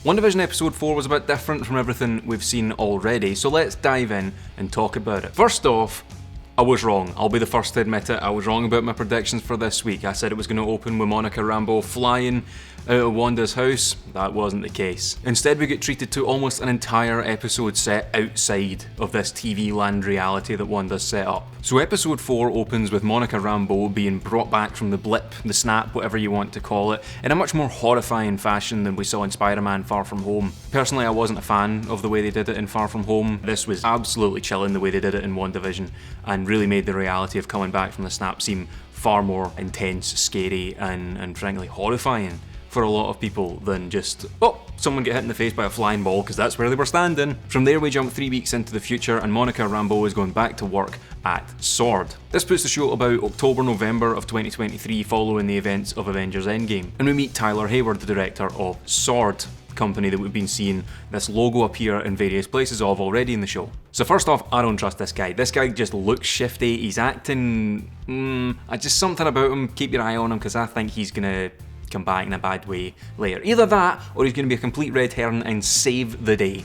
WandaVision episode 4 was a bit different from everything we've seen already, so let's dive in and talk about it. First off, I was wrong. I'll be the first to admit it. I was wrong about my predictions for this week. I said it was going to open with Monica Rambeau flying out of Wanda's house. That wasn't the case. Instead, we get treated to almost an entire episode set outside of this TV land reality that Wanda's set up. So episode 4 opens with Monica Rambeau being brought back from the blip, the snap, whatever you want to call it, in a much more horrifying fashion than we saw in Spider-Man Far From Home. Personally, I wasn't a fan of the way they did it in Far From Home. This was absolutely chilling the way they did it in WandaVision, and really made the reality of coming back from the snap seem far more intense, scary, and frankly horrifying for a lot of people than just, oh, someone get hit in the face by a flying ball because that's where they were standing. From there we jump 3 weeks into the future and Monica Rambeau is going back to work at S.W.O.R.D. This puts the show about October-November of 2023 following the events of Avengers Endgame. And we meet Tyler Hayward, the director of S.W.O.R.D. company that we've been seeing this logo appear in various places of already in the show. So first off, I don't trust this guy. This guy just looks shifty, he's acting, just something about him, keep your eye on him because I think he's gonna come back in a bad way later. Either that, or he's going to be a complete red herring and save the day.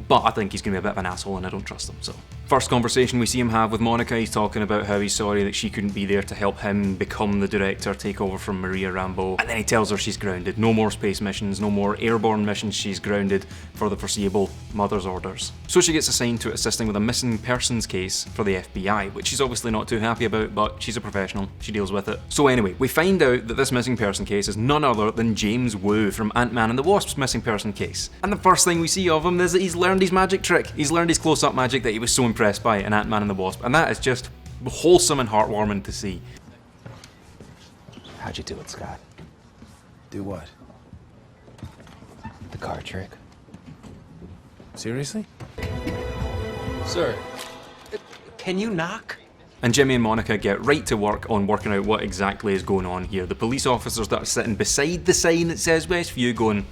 But I think he's going to be a bit of an asshole and I don't trust him, so. First conversation we see him have with Monica, he's talking about how he's sorry that she couldn't be there to help him become the director, take over from Maria Rambeau. And then he tells her she's grounded. No more space missions, no more airborne missions, she's grounded for the foreseeable mother's orders. So she gets assigned to assisting with a missing persons case for the FBI, which she's obviously not too happy about, but she's a professional, she deals with it. So anyway, we find out that this missing person case is none other than James Wu from Ant-Man and the Wasp's missing person case. And the first thing we see of him is that he's learned his magic trick. He's learned his close-up magic that he was so impressed by in Ant-Man and the Wasp, and that is just wholesome and heartwarming to see. How'd you do it, Scott? Do what? The card trick. Seriously? Sir, can you knock? And Jimmy and Monica get right to work on working out what exactly is going on here. The police officers that are sitting beside the sign that says Westview going,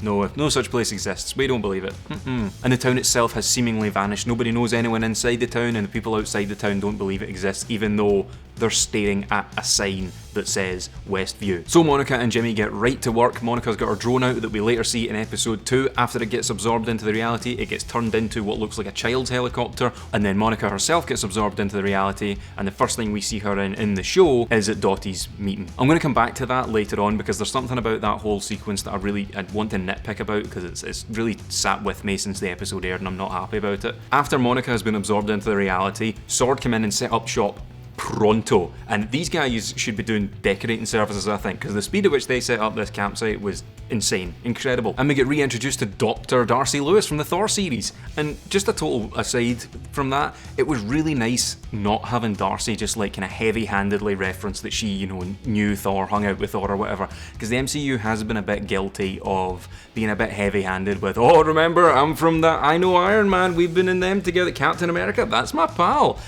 no, no such place exists. We don't believe it. And the town itself has seemingly vanished. Nobody knows anyone inside the town, and the people outside the town don't believe it exists, even though they're staring at a sign that says Westview. So Monica and Jimmy get right to work. Monica's got her drone out that we later see in episode 2. After it gets absorbed into the reality, it gets turned into what looks like a child's helicopter, and then Monica herself gets absorbed into the reality, and the first thing we see her in the show is at Dottie's meeting. I'm going to come back to that later on because there's something about that whole sequence that I want to nitpick about because it's really sat with me since the episode aired and I'm not happy about it. After Monica has been absorbed into the reality, S.W.O.R.D. come in and set up shop pronto, and these guys should be doing decorating services, I think, because the speed at which they set up this campsite was insane, incredible. And we get reintroduced to Dr. Darcy Lewis from the Thor series, and just a total aside from that, it was really nice not having Darcy just like kind of heavy-handedly reference that she, you know, knew Thor, hung out with Thor or whatever, because the MCU has been a bit guilty of being a bit heavy-handed with, oh, remember, I'm from that, I know Iron Man, we've been in them together, Captain America, that's my pal.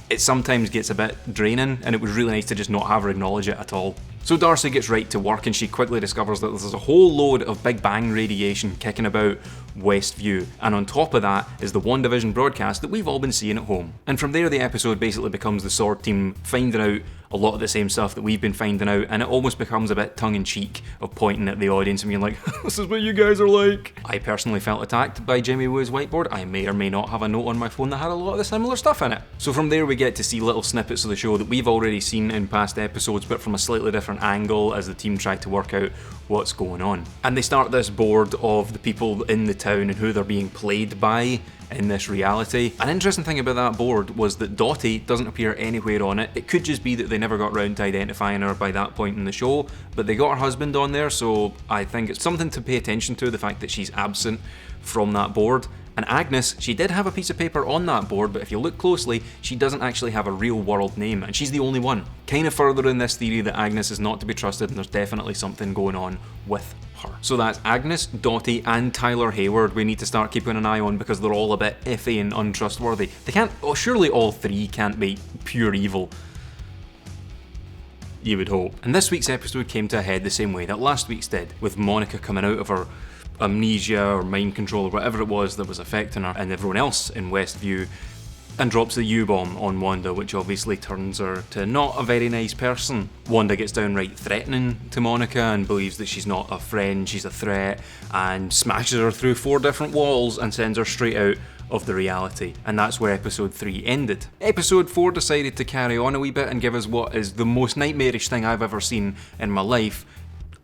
It sometimes gets a bit draining, and it was really nice to just not have her acknowledge it at all. So Darcy gets right to work and she quickly discovers that there's a whole load of Big Bang radiation kicking about Westview, and on top of that is the WandaVision broadcast that we've all been seeing at home. And from there the episode basically becomes the S.W.O.R.D. team finding out a lot of the same stuff that we've been finding out, and it almost becomes a bit tongue-in-cheek of pointing at the audience and being like, this is what you guys are like. I personally felt attacked by Jimmy Woo's whiteboard. I may or may not have a note on my phone that had a lot of the similar stuff in it. So from there we get to see little snippets of the show that we've already seen in past episodes, but from a slightly different angle as the team try to work out what's going on. And they start this board of the people in the town and who they're being played by in this reality. An interesting thing about that board was that Dottie doesn't appear anywhere on it. It could just be that they never got round to identifying her by that point in the show, but they got her husband on there, so I think it's something to pay attention to, the fact that she's absent from that board. And Agnes, she did have a piece of paper on that board, but if you look closely, she doesn't actually have a real world name, and she's the only one. Kind of furthering this theory that Agnes is not to be trusted and there's definitely something going on with her. So that's Agnes, Dottie, and Tyler Hayward we need to start keeping an eye on because they're all a bit iffy and untrustworthy. They can't, surely all three can't be pure evil. You would hope. And this week's episode came to a head the same way that last week's did, with Monica coming out of her amnesia or mind control or whatever it was that was affecting her, and everyone else in Westview and drops the U-bomb on Wanda, which obviously turns her to not a very nice person. Wanda gets downright threatening to Monica and believes that she's not a friend, she's a threat, and smashes her through 4 different walls and sends her straight out of the reality. And that's where episode 3 ended. Episode 4 decided to carry on a wee bit and give us what is the most nightmarish thing I've ever seen in my life.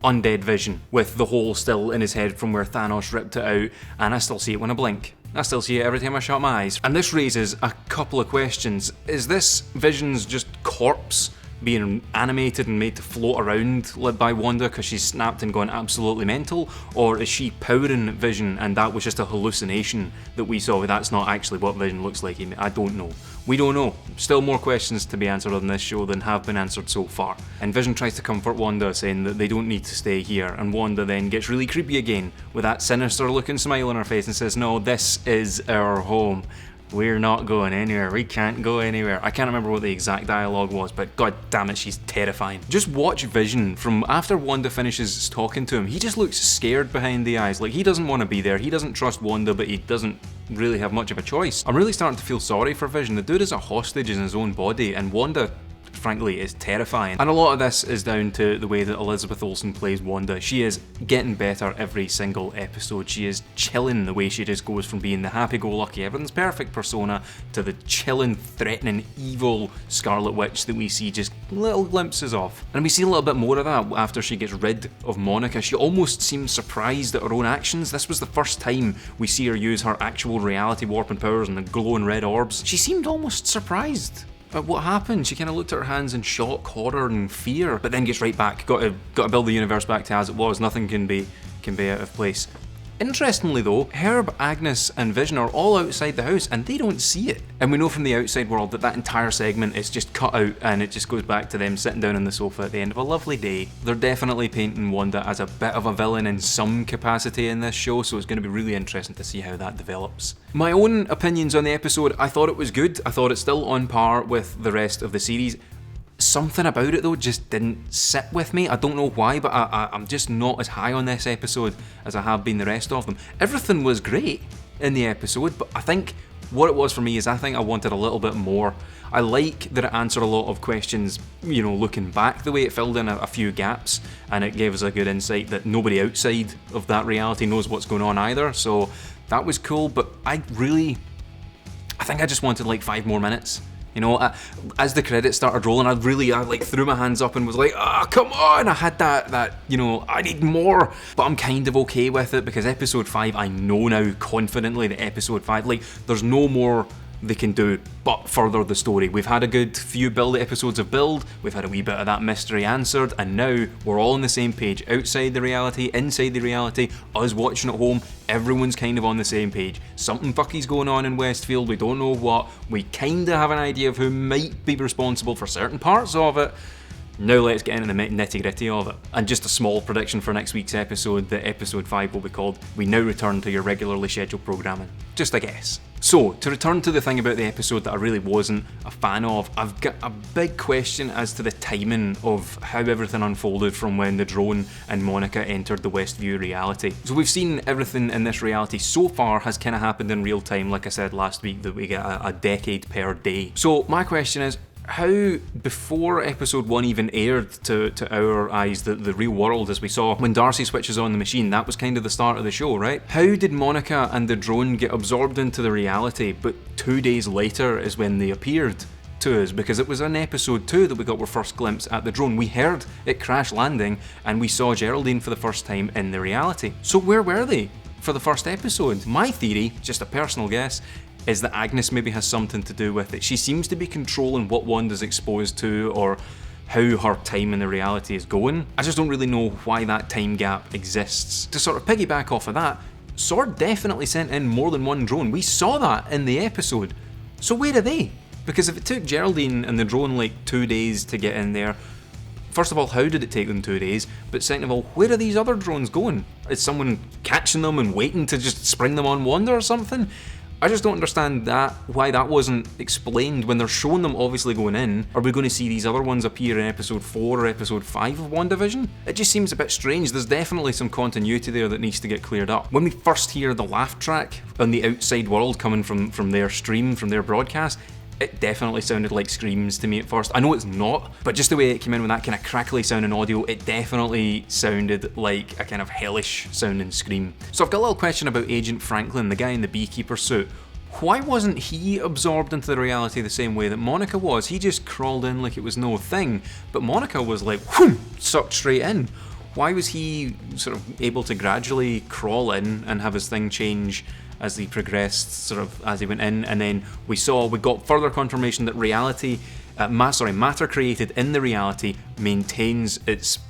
Undead Vision, with the hole still in his head from where Thanos ripped it out, and I still see it when I blink. I still see it every time I shut my eyes. And this raises a couple of questions. Is this Vision's just corpse being animated and made to float around led by Wanda because she's snapped and gone absolutely mental? Or is she powering Vision and that was just a hallucination that we saw? That's not actually what Vision looks like. I don't know. We don't know. Still more questions to be answered on this show than have been answered so far. And Vision tries to comfort Wanda, saying that they don't need to stay here, and Wanda then gets really creepy again with that sinister looking smile on her face and says, "No, this is our home. We're not going anywhere. We can't go anywhere." I can't remember what the exact dialogue was, but god damn it, she's terrifying. Just watch Vision from after Wanda finishes talking to him. He just looks scared behind the eyes, like he doesn't want to be there. He doesn't trust Wanda, but he doesn't really have much of a choice. I'm really starting to feel sorry for Vision. The dude is a hostage in his own body, and Wanda, frankly, is terrifying. And a lot of this is down to the way that Elizabeth Olsen plays Wanda. She is getting better every single episode. She is chilling the way she just goes from being the happy-go-lucky, everything's perfect persona to the chilling, threatening, evil Scarlet Witch that we see just little glimpses of. And we see a little bit more of that after she gets rid of Monica. She almost seems surprised at her own actions. This was the first time we see her use her actual reality warping powers and the glowing red orbs. She seemed almost surprised at what happened. She kind of looked at her hands in shock, horror and fear, but then gets right back. Got to build the universe back to as it was. Nothing can be out of place. Interestingly though, Herb, Agnes and Vision are all outside the house and they don't see it. And we know from the outside world that entire segment is just cut out and it just goes back to them sitting down on the sofa at the end of a lovely day. They're definitely painting Wanda as a bit of a villain in some capacity in this show, so it's going to be really interesting to see how that develops. My own opinions on the episode: I thought it was good. I thought it's still on par with the rest of the series. Something about it though just didn't sit with me. I don't know why, but I'm just not as high on this episode as I have been the rest of them. Everything was great in the episode, but I think what it was for me is I think I wanted a little bit more. I like that it answered a lot of questions, you know, looking back, the way it filled in a few gaps, and it gave us a good insight that nobody outside of that reality knows what's going on either, so that was cool. But I think I just wanted like 5 more minutes. You know, as the credits started rolling, I like threw my hands up and was like, come on! I had that, you know, I need more. But I'm kind of okay with it because episode 5, I know now confidently that episode 5, like, there's no more they can do but further the story. We've had a good few episodes of build, we've had a wee bit of that mystery answered, and now we're all on the same page. Outside the reality, inside the reality, us watching at home, everyone's kind of on the same page. Something fucky's going on in Westfield, we don't know what, we kinda have an idea of who might be responsible for certain parts of it. Now let's get into the nitty gritty of it. And just a small prediction for next week's episode, that episode 5 will be called "We Now Return to Your Regularly Scheduled Programming." Just a guess. So, to return to the thing about the episode that I really wasn't a fan of, I've got a big question as to the timing of how everything unfolded from when the drone and Monica entered the Westview reality. So we've seen everything in this reality so far has kind of happened in real time, like I said last week, that we get a decade per day. So my question is, how, before episode 1 even aired to our eyes, the real world as we saw, when Darcy switches on the machine, that was kind of the start of the show, right? How did Monica and the drone get absorbed into the reality, but 2 days later is when they appeared to us? Because it was in episode 2 that we got our first glimpse at the drone. We heard it crash landing and we saw Geraldine for the first time in the reality. So where were they for the first episode? My theory, just a personal guess, is that Agnes maybe has something to do with it. She seems to be controlling what Wanda's exposed to or how her time in the reality is going. I just don't really know why that time gap exists. To sort of piggyback off of that, SWORD definitely sent in more than one drone. We saw that in the episode. So where are they? Because if it took Geraldine and the drone like 2 days to get in there, first of all, how did it take them 2 days? But second of all, where are these other drones going? Is someone catching them and waiting to just spring them on Wanda or something? I just don't understand why that wasn't explained when they're showing them obviously going in. Are we going to see these other ones appear in episode 4 or episode 5 of WandaVision? It just seems a bit strange. There's definitely some continuity there that needs to get cleared up. When we first hear the laugh track on the outside world coming from their stream, from their broadcast, it definitely sounded like screams to me at first. I know it's not, but just the way it came in with that kind of crackly sounding audio, it definitely sounded like a kind of hellish sounding scream. So I've got a little question about Agent Franklin, the guy in the beekeeper suit. Why wasn't he absorbed into the reality the same way that Monica was? He just crawled in like it was no thing, but Monica was like, whoom, sucked straight in. Why was he sort of able to gradually crawl in and have his thing change as he progressed, sort of as he went in? And then we got further confirmation that matter created in the reality maintains its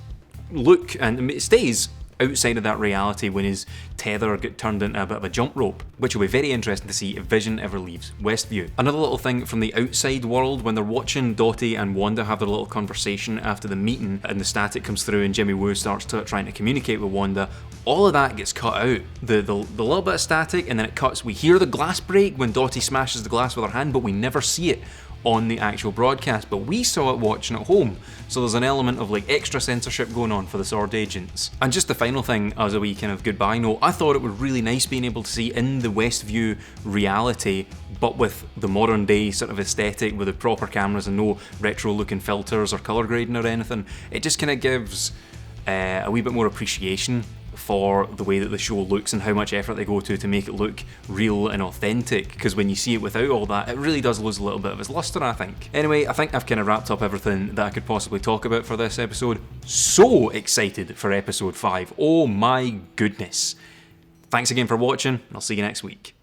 look and it stays outside of that reality when his tether got turned into a bit of a jump rope, which will be very interesting to see if Vision ever leaves Westview. Another little thing from the outside world, when they're watching Dottie and Wanda have their little conversation after the meeting and the static comes through and Jimmy Woo starts trying to communicate with Wanda, all of that gets cut out. The little bit of static, and then it cuts. We hear the glass break when Dottie smashes the glass with her hand, but we never see it on the actual broadcast, but we saw it watching at home, so there's an element of like extra censorship going on for the Sword agents. And just the final thing as a wee kind of goodbye note, I thought it was really nice being able to see in the Westview reality, but with the modern day sort of aesthetic with the proper cameras and no retro looking filters or colour grading or anything. It just kind of gives a wee bit more appreciation for the way that the show looks and how much effort they go to make it look real and authentic, because when you see it without all that, it really does lose a little bit of its luster, I think. Anyway, I think I've kind of wrapped up everything that I could possibly talk about for this episode. So excited for episode 5, oh my goodness. Thanks again for watching, and I'll see you next week.